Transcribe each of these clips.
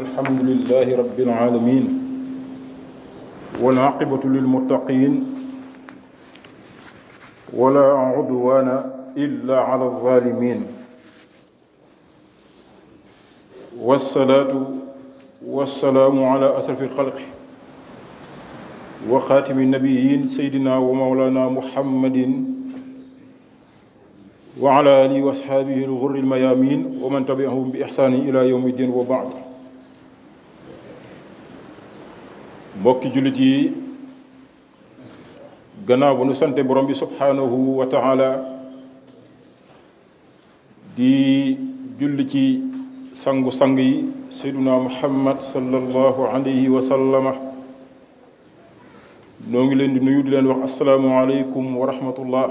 الحمد لله رب العالمين والعاقبة للمتقين ولا عدوان إلا على الظالمين والصلاة والسلام على أشرف الخلق وخاتم النبيين سيدنا ومولانا محمد وعلى آله وأصحابه الغر الميامين ومن تبعهم بإحسان إلى يوم الدين وبعد. mbokki jullit yi gannaaw bu nu sante borom bi subhanahu wa taala di julli ci sangu-sang yi seyduna muhammad sallallahu alayhi wa sallama noo ngi leen di nuyu di leen wax assalaamu aleykum wa rahmatullah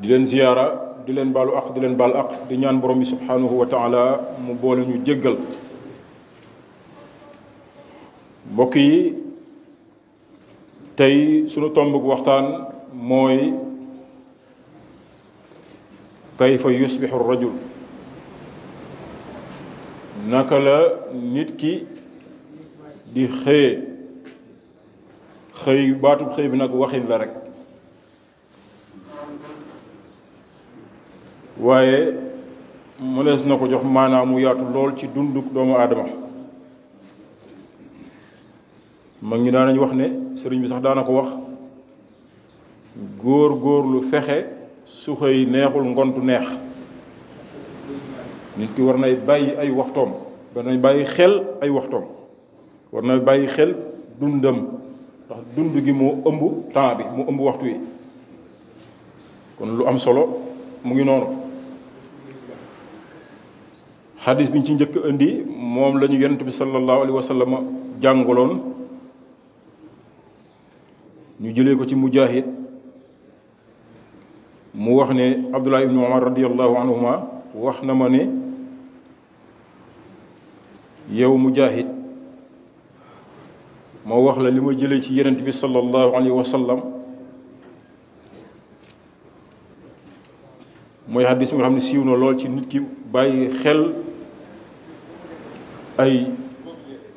di leen ziyaara di leen baalu aq di leen baal aq di ñaan borom bi subhanahu wa taala mu boole ñu jéggal. mbokk yi tey sunu tomb waxtaan mooy kayfa yusbixu rajul, naka la nit ki di xëy baatub xëy bi nag waxin la rek waaye mënees na ko jox maanaam mu yaatu lool ci dunduk doomu aadama. mag ñi daanañ wax ne sëriñ bi sax daana ko wax góor lu fexe su xëy neexul ngontu neex. nit ki war nay bàyyi ay waxtoom, war nay bàyyi xel ay waxtoom, war nay bàyyi xel dundam ndax dund gi moo ëmb temps bi mu ëmb waxtu yi. kon lu am solo mu ngi noonu. xadis bi ñu ci njëkk indi moom la ñu yonent bi sallallahu alayhi wa sallam jàngaloon, ñu jëlee ko ci Mujaahid mu wax ne Abdullah ibnu Umar radiyallahu anhuma wax na ma ne yow Mujaahid moo wax la li ma jëlee ci yonent bi sallallahu alayhi wa sallam mooy xadis bi nga xam ne siiw na lool ci nit ki bàyyi xel ay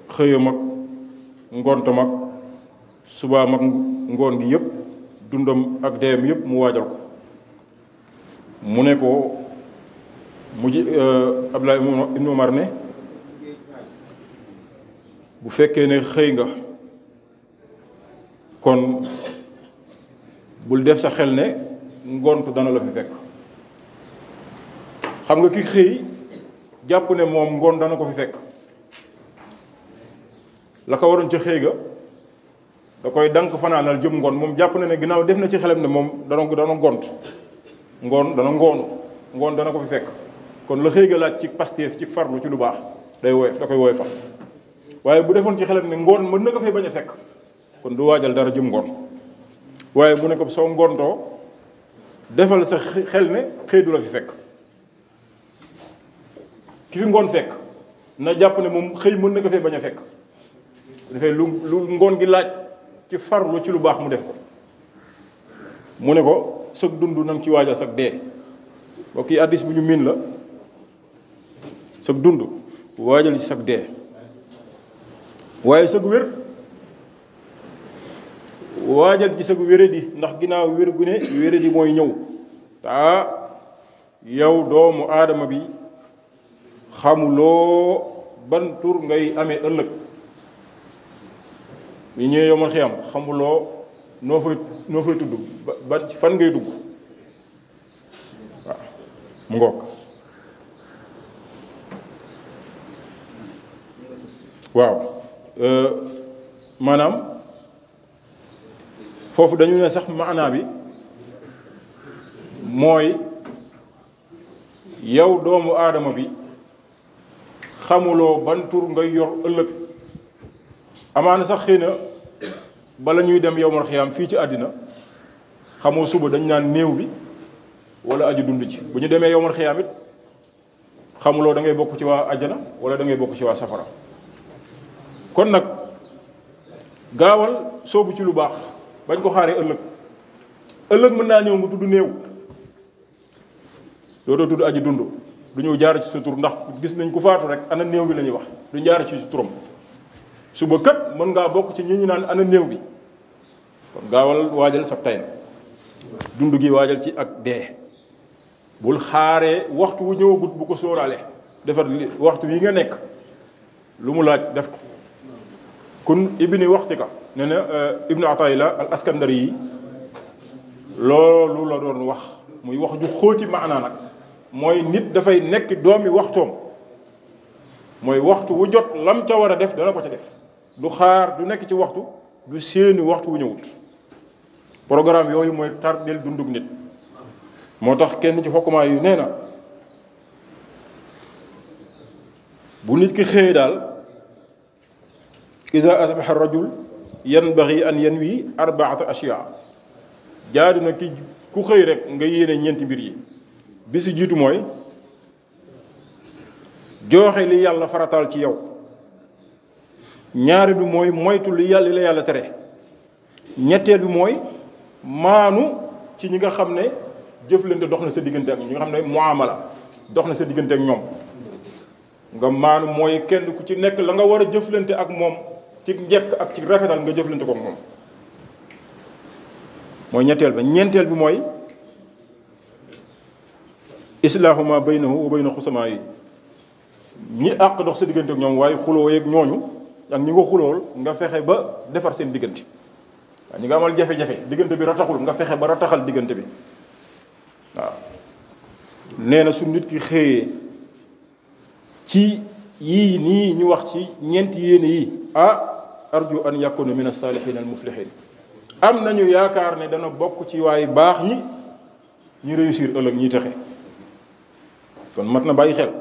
xëyam ak ngontam ak subaam ak ngoon gi yëpp, dundam ak deem yëpp mu waajal ko. mu ne ko Abdullah ibnu Umar ne bu fekkee ne xëy nga kon bul def sa xel ne ngont dana la fi fekk. xam nga ki xëy jàpp ne moom ngoon dana ko fi fekk, la ko waroon ca xëy ga da koy dank fanaanal jëm ngoon. moom jàpp na ne ginnaaw def na ci xelam ne moom dana gont ngoon dana ko fi fekk, kon la xëy ga laaj ci pasteef ci farlu ci lu baax day woyof, da koy woyofal. waaye bu defoon ci xelam ne ngoon mën na ko fay bañ a fekk kon du waajal dara jëm ngoon. waaye bu ne ko soo ngontoo defal sa xel ne xëy du la fi fekk. ki fi ngoon fekk na jàpp ne moom xëy mën na ko fay bañ a fekk, dafay lu ngoon gi laaj ci farlu ci lu baax mu def ko. mu ne ko sag dund nang ci waajal sag dee. boo kii addis bu ñu miin la, sag dund waajal ci sag dee. waaye sag wér waajal ci sag wéradi, ndax ginnaaw wér gu ne wéradi mooy ñëw. yow doomu aadama bi xamuloo ban tur ngay amee ëllëg. ñu ñëwee yomal xiyam xamuloo noo fay tudd ba fan ngay dugg. waaw mu ngoog. waaw maanaam foofu dañu ne sax maanaa bi mooy yow doomu aadama bi xamuloo ban tur ngay yor ëllëg. amaana sax xëy na bala ñuy dem yowmal xiyaam fii ci àddina xamoo suba dañ naan néew bi wala aju dund ci. bu ñu demee yowmal xiyaam it xamuloo da ngay bokk ci waa àjjana wala da ngay bokk ci waa safara. kon nag gaawal soobu ci lu baax bañ ko xaaree ëllëg mën naa ñëw nga tudd néew dootoo tudd aju dund. du ñëw jaar ci sa tur ndax gis nañ ku faatu rek ana néew bi la ñuy wax du jaar ci turam suba kat mën ngaa bokk ci ñi ñu naan ana néew bi kon gaawal waajal sa tayn dund gi waajal ci ak dee bul xaaree waxtu wu ñëwagut bu ko sóoraale defar waxtu wi nga nekk lu mu laaj def ko kun ibni waxtika nee na ibnu Ataayillah al Askandari yi loolu la doon wax muy wax ju xóoti maanaa nag mooy nit dafay nekk doomi waxtoom mooy waxtu wu jot lam ca war a def dana ko ca def du xaar du nekk ci waxtu du séeni waxtu wu ñëwut programme yooyu mooy tardel dundug nit moo tax kenn ci xokkumaa yu nee na bu nit ki xëyee daal iza asbaha rajul yanbaghi an yanwi arbaata ashyaa jaadu na ki ku xëy rek nga yéene ñeenti mbir yi bi si jiitu mooy jooxe li yàlla farataal ci yow ñaari bi mooy moytu li yàlla la yàlla tere ñetteel bi mooy maanu ci ñi nga xam ne jëflante dox na sa diggante ak ñi nga xam ne muamala dox na sa diggante ak ñoom nga maanu mooy kenn ku ci nekk la nga war a jëflante ak moom ci njëkk ak ci rafetal nga jëflante ko ak moom mooy ñetteel ba ñeenteel bi mooy islaahu ma baynahu wa bayna xusamaa yi ñi àq dox sa diggante ak ñoom waaye xuloo yeeg ñooñu ak ñi nga xulool nga fexe ba defar seen diggante waaw ñi nga amal jafe-jafe diggante bi rataxul nga fexe ba rataxal diggante bi waaw nee na su nit ki xëyee ci yii nii ñu wax ci ñeenti yéene yi arju an yakuna min as-salihin al-muflihin am nañu yaakaar ne dana bokk ci waaye baax ñi réussir ëllëg ñi texe kon mat na bàyyi xel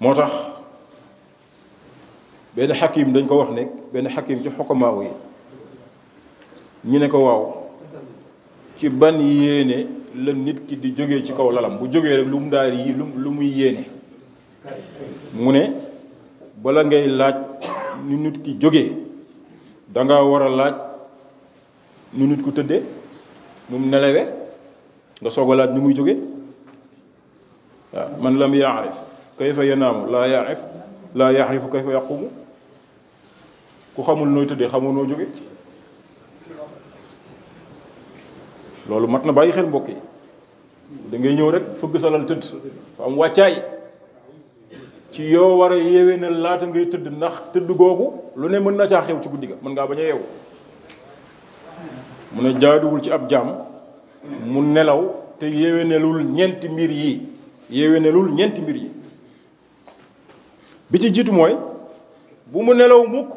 moo tax benn xakim dañ ko wax ne benn xakim ci xokamaaw yi ñu ne ko waaw ci ban yéene la nit ki di jógee ci kaw lalam bu jógee rek lu mu daal yi lu muy yéene mu ne bala ngay laaj nu nit ki jógee danga war a laaj nu nit ku tëddee nu mu nelewe nga soog a laaj nu muy jógee waaw man lam yaarif kayfa yanaamu laa yaarifu kayfa yaqumu ku xamul nooy tëddee xamul noo jóge loolu mat na bàyyi xel mbokk yi da ngay ñëw rek fëgg salal tëdd fa am wàccaay ci yoo war a yeewee na laata ngay tëdd ndax tëdd googu lu ne mën na caa xew ci guddi ga mën ngaa bañ a yeewu mu ne jaaduwul ci ab jaam mu nelaw te yéwénelul ñeenti mbir yi bi ci jiitu mooy bu mu nelaw mukk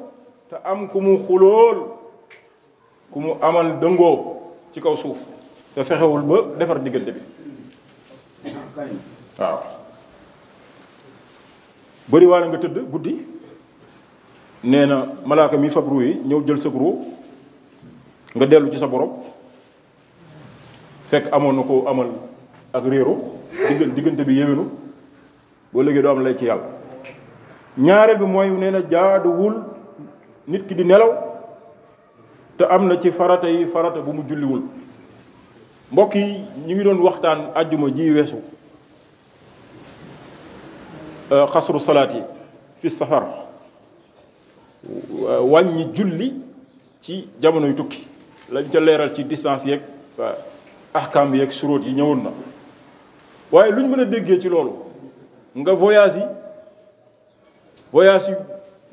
te am ku mu xulool ku mu amal dëngoo ci kaw suuf te fexewul ba defar diggante bi waaw bëri waa na nga tëdd guddi nee na malaaka mi fab ruu yi ñëw jël sa ruu nga dellu ci sa borom fekk amoon na ko amal ak réeru diggante bi yéwénu boo léegi doo am lay ci yàlla ñaareel bi mooy nee na jaaduwul nit ki di nelaw te am na ci farata yi farata bu mu julliwul mbokk yi ñu ngi doon waxtaan àjjuma ji weesu xasru salaat yi fi safar wàññi julli ci jamonoy tukki lañ ca leeral ci distance yeeg ahkam yeeg suróot yi ñëwoon na waaye lu ñu mën a déggee ci loolu nga voyage yi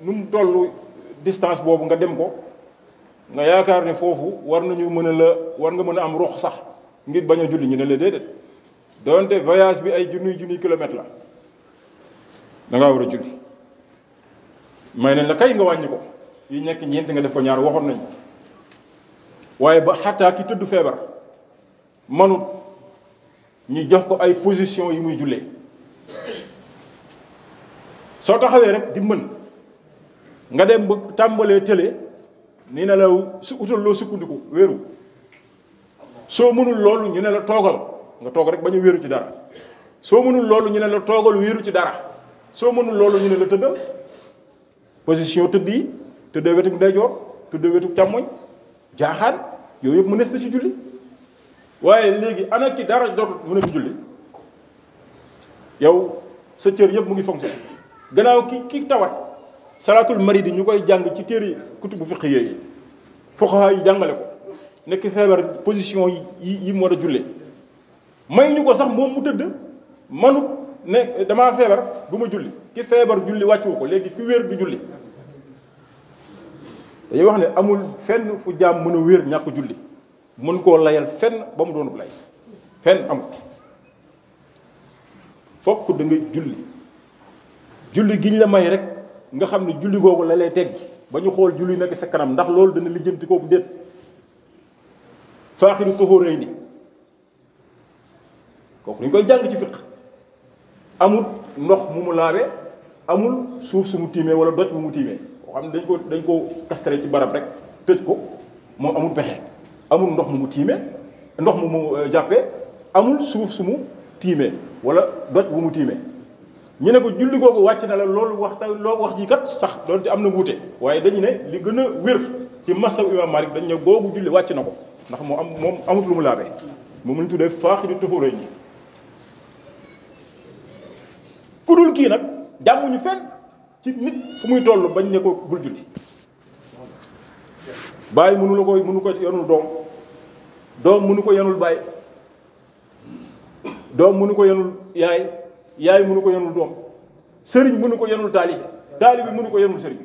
nu mu toll distance boobu nga dem ko nga yaakaar ne foofu war nga mën a am ruux sax ngir bañ a julli ñu ne la déedéet doonte voyage bi ay junniy kilomètres la da ngaa war a julli may nañ la kay nga wàññi ko yi nekk ñeent nga def ko ñaar waxoon nañ ko waaye ba xataa ki tëdd feebar manut ñu jox ko ay position yi muy jullee soo taxawee rek di mën nga dem ba tàmbalee tële nii na la su utal loo sukkandiku wéeru soo mënul loolu ñu ne la toogal nga toog rek bañ a wéeru ci dara soo mënul loolu ñu ne la toogal wéeru ci dara soo mënul loolu ñu ne la tëddal position tëdd yi tëddee wetu ndeyjoor tëddee wetu càmmoñ jaaxaan yooyu yëpp mu nekk na ci julli waaye léegi ana ki dara dootul mën a julli yow sa cër yëpp mu ngi fonctionné gannaaw ki tawat salaatul maridi ñu koy jàng ci téere kutubu fiqh yi fuqaha yi jàngale ko nekk feebar position yi mu war a jullee may ñu ko sax moom mu tëdd manut ne damaa feebar du ma julli ki feebar julli wàccu ko léegi ki wér du julli dañuy wax ne amul fenn fu jaam mën a wér ñàkk julli mën koo layal fenn ba mu doonub lay fenn amut fokk da nga julli giñ la may rek nga xam ne julli googu la lay teggi ba ñu xool julli nekk sa kanam ndax loolu dana lijjanti kooku déet faaxiru tuxóoréy ni kooku dañ koy jàng ci fiq amul ndox mu mu laabe amul suuf su mu tiimee wala doj bu mu tiimee koo xam ne dañ ko kastare ci barab rek tëj ko moom amul pexe amul ndox mu mu tiimee ndox mu mu jàppee amul suuf su mu tiimee wala doj bu mu tiimee ñu ne ko julli googu wàcc na la loolu wax ji kat sax doonte am na wuute waaye dañu ne li gën a wér ci masab imam Malik dañ ne googu julli wàcc na ko ndax moom amut lu mu laabee moom la ñu tuddee faaxidu tuxuréy ñi ku dul kii nag jànguñu fenn ci nit fu muy toll bañ ne ko bul julli bàyyi mënu ko yanul doom mënu ko yanul bàyyi doom mënu ko yanul yaay mënu ko yanul doom sëriñ mënu ko yanul taalibe mënu ko yanul sëriñ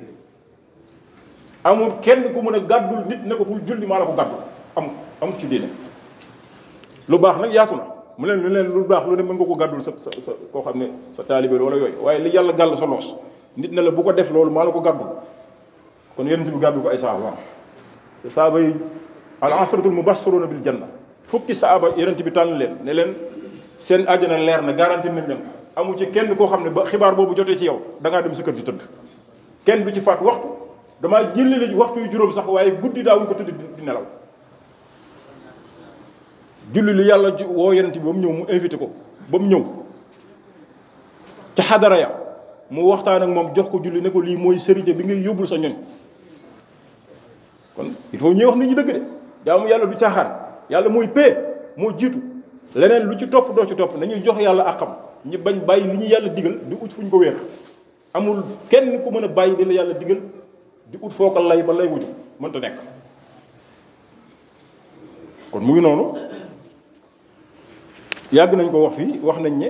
amul kenn ku mën a gàddul nit ne ko bul julli maa la ko gàddul amul ci diine lu baax nag yaatu na mu leen lu baax lu ne mën nga ko gàddul sa koo xam ne sa taalibe wala yooyu waaye li yàlla gàll sa loos nit ne la bu ko def loolu maa la ko gàddul kon yonent bi gàddul ko ay saaba te saaba yi al asratul mubashiruna bil janna fukki saaba yonent bi tànn leen ne leen seen àjjana leer na garanti nañ leen amu ci kenn koo xam ne ba xibaar boobu jotee ci yow da ngaa dem sa kër di tëdd kenn du ci faat waxtu damaa jëlale waxtu yu juróom sax waaye guddi daawuñ ko tëdd di nelaw julli li yàlla woo yonent bi ba mu ñëw mu invité ko ba mu ñëw ca xadara ya mu waxtaan ak moom jox ko julli ne ko lii mooy sërite bi ngay yóbbul sa ñoñ kon il faut ñuy wax nit ñi dëgg de jaamu yàlla du caaxaan yàlla mooy pee moo jiitu leneen lu ci topp doo ci topp nañuy jox yàlla àqam ñi bañ bàyyi li ñu yàlla digal di ut fu ñu ko wéer amul kenn ku mën a bàyyi di la yàlla digal di ut foo ko lay ba lay wuju mënta nekk kon mu ngi noonu yàgg nañ ko wax fii wax nañ ne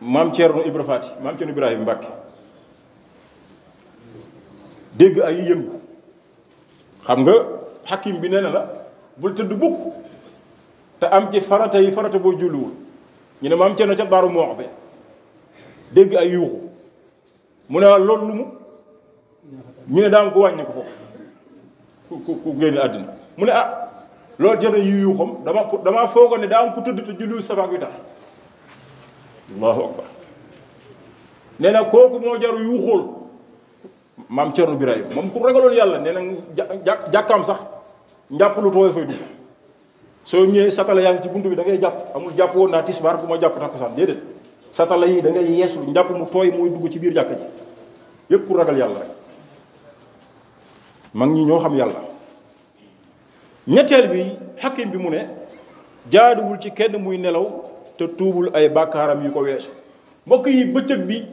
maam Thierno Ibra Faty maam Thierno Ibrahima Mbacke dégg ay yëngu xam nga xakim bi nee na la bul tëdd bukk te am ci farata boo julliwul ñu ne maam Thierno ca Daaru Muxti dégg ay yuuxu mu ne waa loolu lu mu ñu ne daam ko wàññi ko foofu ku génn àddina mu ne loolu jërë yu yuuxam damaa foogoon ne daa am ku tëdd te julliwul safaak wi tax allahu akbar nee na kooku moo jaru yuuxóol maam Thierno Birahim moom ku ragaloon yàlla nee na jàkkaam sax njàpp lu tooy fay dugg soo ñëwee satala yaa ngi ci buntu bi da ngay jàpp amul jàpp woon naa tisbaar bu ma jàpp takkusaan déedéet satala yi da ngay yeesu njàpp mu tooy mooy dugg ci biir jàkka ji yépp ku ragal yàlla rek mag ñi ñoo xam yàlla ñetteel bi xakim bi mu ne jaaduwul ci kenn muy nelaw te tuubul ay bàkkaaram yu ko weesu mbokk yi bëccëg bi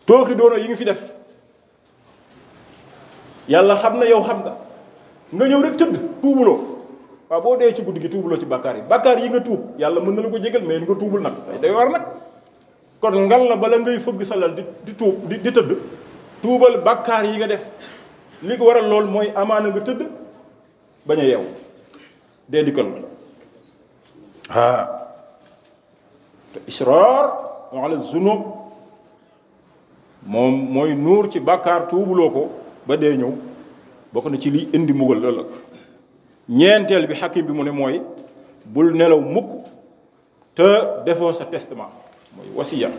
tooxi doona yi nga fi def yàlla xam na yow xam nga ñëw rek tëdd tuubuloo waaw boo dee ci guddi gi tuubuloo ci bàkkaar yi nga tuub yàlla mën na la ko jégal mais nga tuubul nag day war nag kon ngal la bala ngay fëgg salal di tuub di tëdd tuubal bàkkaar yi nga def li ko waral lool mooy amaana nga tëdd bañ a yeewu dee dikkal te israr ala zunub moom mooy nuur ci bàkkaar tuubuloo ko ba dee ñëw bokk na ci liy indi mbugal ëllëg ñeenteel bi xakim bi mu ne mooy bul nelaw mukk te defoo sa testament mooy wasiya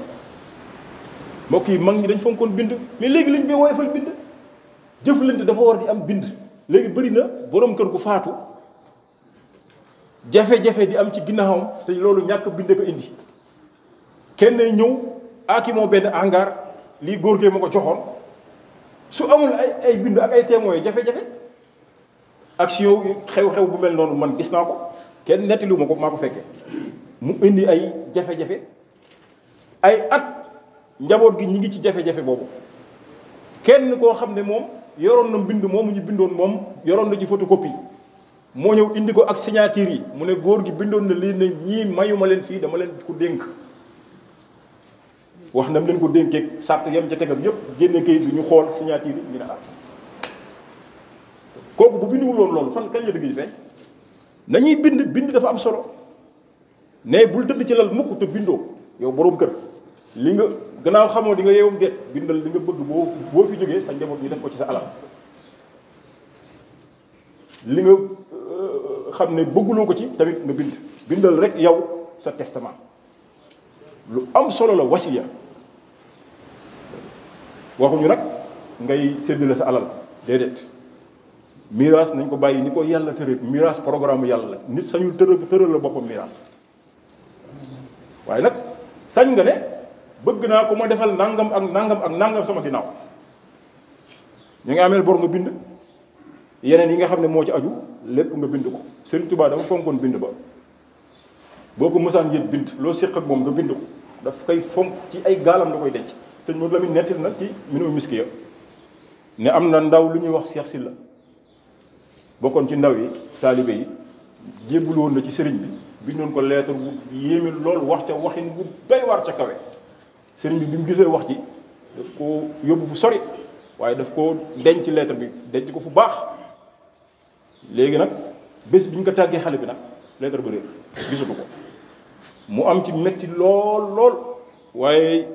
mbokk yi mag ñi dañ fonkoon bind mais léegi lañ bee woyofal bind jëflante dafa war di am bind léegi bëri na boroom kër gu faatu jafe-jafe di am ci ginnaawam te loolu ñàkk binde ko indi kenn ñëw aaki moo benn hangar lii góor gee ma ko joxoon su amul ay bind ak ay témoins jafe-jafe action xew-xew bu mel noonu man gis naa ko kenn nettaliwu ma ko maa ko fekkee mu indi ay jafe-jafe ay at njaboot gi ñi ngi ci jafe-jafe boobu kenn koo xam ne moom yoroon na mbind moomu ñu bindoon moom yoroon na ci photocopie moo ñëw indi ko ak signature yi mu ne góor gi bindoon na lii ne ñii mayuma leen fii dama leen ko dénk wax na leen ko dénkeeg sart yam ca tegam yëpp génne kayit bi ñu xool signature yi ñu ne kooku bu binduwul woon loolu fan kañ la dëgg ji feeñ nañuy bind dafa am solo ne bul tëdd ci lal mukk te bindoo yow boroom kër li nga gannaaw xamoo di nga yeewum deet bindal li nga bëgg boo fi jógee sa njaboot ñu def ko ci sa alal li nga xam ne bëgguloo ko ci tamit nga bindal rek yow sa testament lu am solo la wasiya waxuñu nag ngay séddale sa alal déedéet miraas nañ ko bàyyi ni ko yàlla tëral miraas programme yàlla la nit sañul tëral la boppam miraas waaye nag sañ nga ne bëgg naa ko ma defal nangam ak nangam ak nangam sama ginnaaw ñu ngi ameel bor nga bind yeneen yi nga xam ne moo ci aju lépp nga bind ko Sëriñ Tuubaa dafa fonkoon bind ba boo ko mësaan yët bind loo séq ak moom nga bind ko daf koy fonk ci ay gaalam da koy denc sëñ Modou Lamine nettil na ci minu miski ya ne am na ndaw lu ñuy wax Cheikh Sylla bokkoon ci ndaw yi taalibe yi jébbul woon na ci sëriñ bi bindoon ko lettre bu yéeme lool wax ca waxin bu doy waar ca kawe sëriñ bi mu gisee wax ci daf ko yóbbu fu sori waaye daf ko denc lettre bi denc ko fu baax léegi nag bés bi ñu ko tàggee xale bi nag lettre ba réer gisatu ko mu am ci metti lool waaye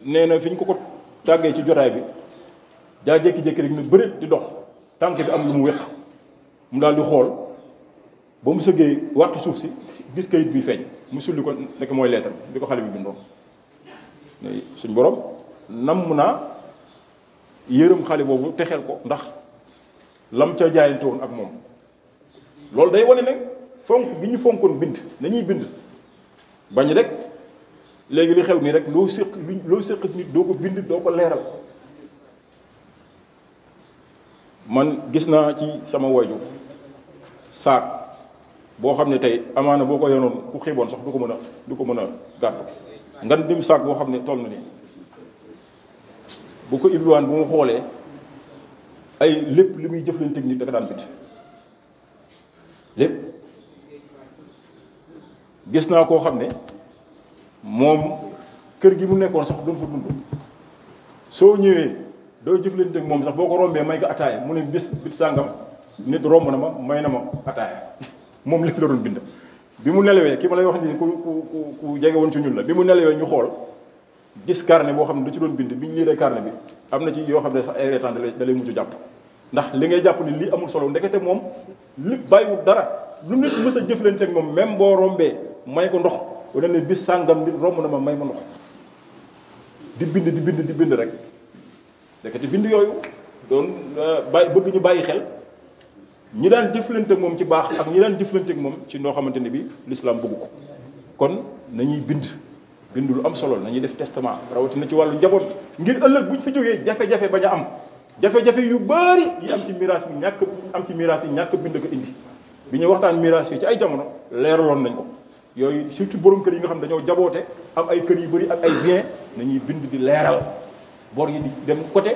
nee na fi ñu ko tàggee ci jotaay bi jaa jékki-jékki rek ne bëreet di dox tànk bi am lu mu wéq mu daal di xool ba mu sëggee wàqi suuf si gis kayit bi feeñ mu sulli ko nekk mooy lettre bi ko xale bi bindoon suñ borom namm naa yërëm xale boobu texeel ko ndax lam ca jaayante woon ak moom loolu day wane ne fonk bi ñu fonkoon bind nañuy bind bañ rek léegi li xew nii rek loo séq nit doo ko bind doo ko leeral man gis naa ci sama wayju saak boo xam ne tey amaana boo ko yonoon ku xiiboon sax du ko mën a gàddu ngan dim saak boo xam ne toll na ni bu ko ibliwaan bu mu xoolee ay lépp li muy jëflanteeg nit da ko daan bind lépp gis naa koo xam ne moom kër gi mu nekkoon sax doon fa dund soo ñëwee doo jëflanteeg moom sax boo ko rombee may ko ataaya mu ne bis bit sàngam nit romb na ma may na ma ataaya moom lépp la doon bind bi mu nelawee ki ma lay wax ni ku jege woon ci ñun la bi mu nelawee ñu xool gis carnet boo xam ne da ci doon bind bi ñu liiree carnet bi am na ci yoo xam ne sax ay reetaan da lay mujj jàpp ndax li ngay jàpp ni lii amul solo ndekete moom li bàyyiwul dara lu nit mës a jëflanteeg moom même boo rombee may ko ndox wala ne bis sàngam nit romb na ma may ma ndox di bind rek ndekete bind yooyu doon bëgg ñu bàyyi xel ñi daan jëflanteeg moom ci baax ak ñi daan jëflanteeg moom ci noo xamante ne bi l'islam bëgg ko kon nañuy bind lu am solo nañuy def testament rawatina ci wàllu njaboot bi ngir ëllëg buñ fi jógee jafe-jafe bañ a am jafe-jafe yu bari yi am ci miraas bi ñàkk bind ko indi bi ñu waxtaan miraas yi ci ay jamono leeraloon nañ ko yooyu surtout borom kër yi nga xam dañoo jaboote am ay kër yu bari ak ay bien nañuy bind di leeral bor yi di dem côté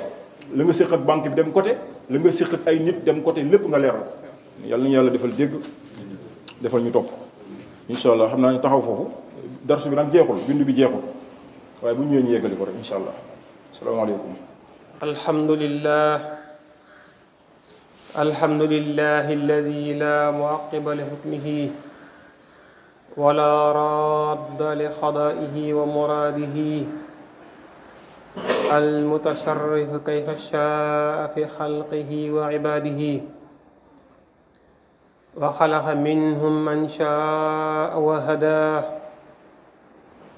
la nga séq ak banque bi dem côté la nga séq ak ay nit dem côté lépp nga leeral ko yàlla nañu yàlla defal dégg defal ñu topp incha allah xam naa ñu taxaw foofu darsu bi nag jeexul bind bi jeexul waaye bu ñu ñëwee ñu yeggali ko rek incha allah asalaamaaleykum alhamdulillahi alladi la muaqiba li hukmihi wala radda li qadaihi wa muradihi المتصرف كيف شاء في خلقه وعباده وخلق منهم من شاء وهداه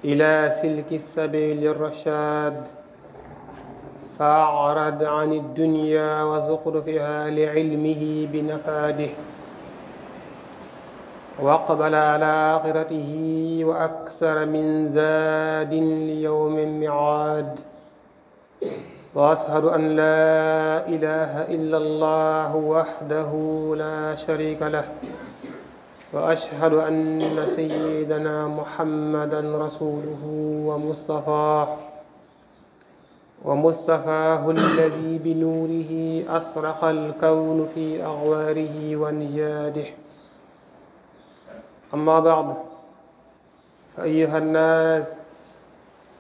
إلى سلك السبيل الرشاد فأعرض عن الدنيا وزخرفها لعلمه بنفاده وأقبل على آخرته وأكثر من زاد ليوم الميعاد وأشهد أن لا إله إلا الله وحده لا شريك له وأشهد أن سيدنا محمدا رسوله ومصطفاه الذي بنوره أصرخ الكون في أغواره ونجاده. أما بعد، فأيها الناس،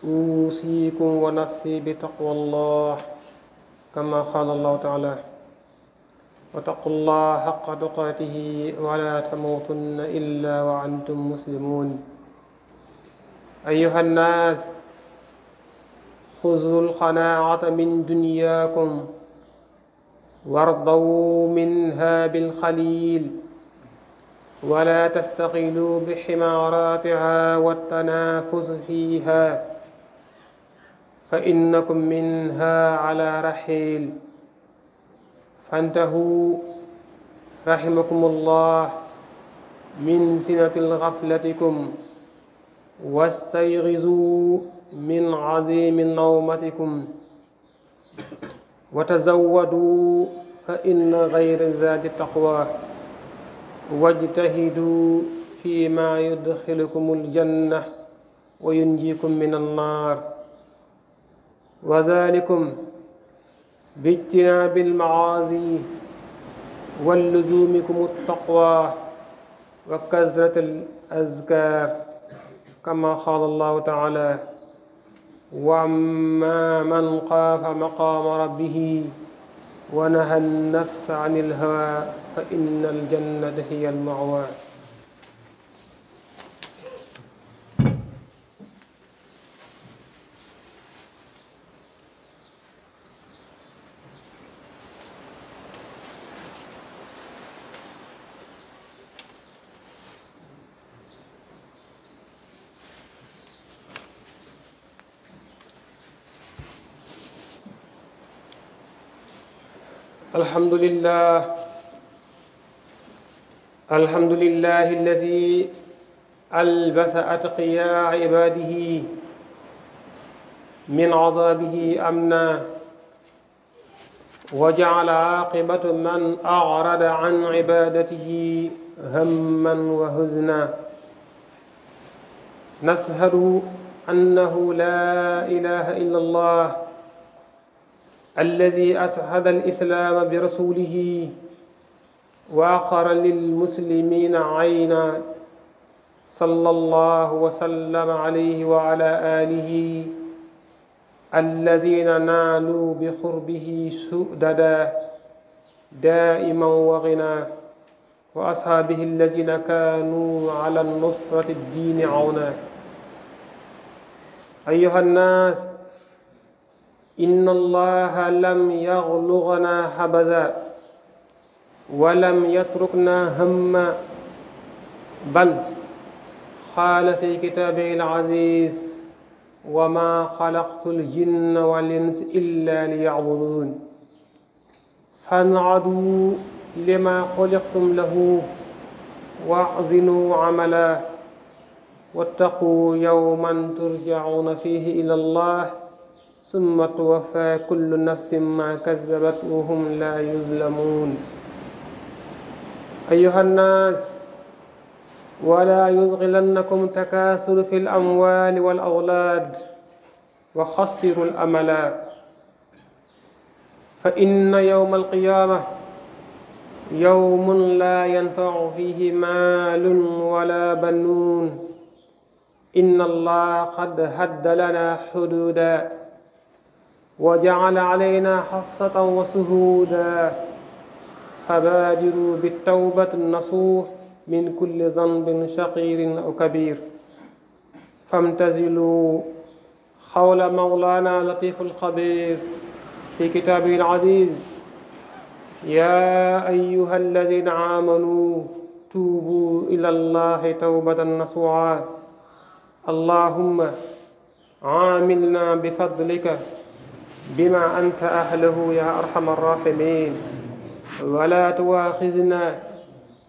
أوصيكم ونفسي بتقوى الله كما قال الله تعالى: واتقوا الله حق تقاته ولا تموتن إلا وأنتم مسلمون. أيها الناس، خذوا القناعة من دنياكم وارضوا منها بالقليل، ولا تستغلوا بحماراتها والتنافس فيها، فإنكم منها على رحيل. فانتهوا رحمكم الله من سنة غفلتكم، واستيقظوا من عظيم نومتكم، وتزودوا فإن غير الزاد التقوى، واجتهدوا فيما يدخلكم الجنة وينجيكم من النار، وذلكم باجتناب المعاصي ولزومكم التقوى وكثرة الأذكار، كما قال الله تعالى: وأما من خاف مقام ربه ونهى النفس عن الهوى فإن الجنة هي المأوى. الحمد لله الذي ألبس أتقياء عباده من عذابه أمنا، وجعل عاقبة من أعرض عن عبادته هما وحزنا. نشهد أنه لا إله إلا الله الذي أسعد الإسلام برسوله وأقر للمسلمين عينا، صلى الله وسلم عليه وعلى آله الذين نالوا بقربه سؤددا دائما وغنى، وأصحابه الذين كانوا على النصرة الدين عونا. أيها الناس، إن الله لم يغلغنا حبذا ولم يتركنا هما، بل قال في كتابه العزيز: وما خلقت الجن والإنس إلا ليعبدون. فانعدوا لما خلقتم له واعزنوا عملا، واتقوا يوما ترجعون فيه إلى الله ثم توفى كل نفس ما كسبت وهم لا يظلمون. أيها الناس، ولا يشغلنكم تكاثر في الأموال والأولاد وخسروا الأمل، فإن يوم القيامة يوم لا ينفع فيه مال ولا بنون. إن الله قد حد لنا حدودا وجعل علينا حفظة وشهودا، فبادروا بالتوبة النصوح من كل ذنب صغير أو كبير. فامتثلوا قول مولانا لطيف الخبير في كتابه العزيز: يا أيها الذين آمنوا توبوا إلى الله توبة نصوحا، اللهم عاملنا بفضلك بما أنت أهله يا أرحم الراحمين، ولا تواخذنا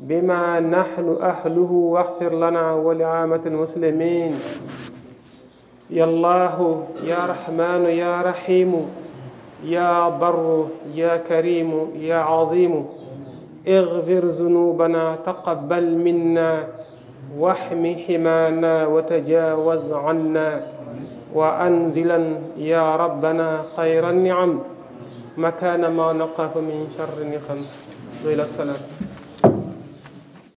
بما نحن أهله، واغفر لنا ولعامة المسلمين. يا الله يا رحمن يا رحيم يا بر يا كريم يا عظيم، اغفر ذنوبنا تقبل منا واحم حمانا وتجاوز عنا وأنزلا يا ربنا خير النعم مكان ما نقف من شر نقم. إلى السلام.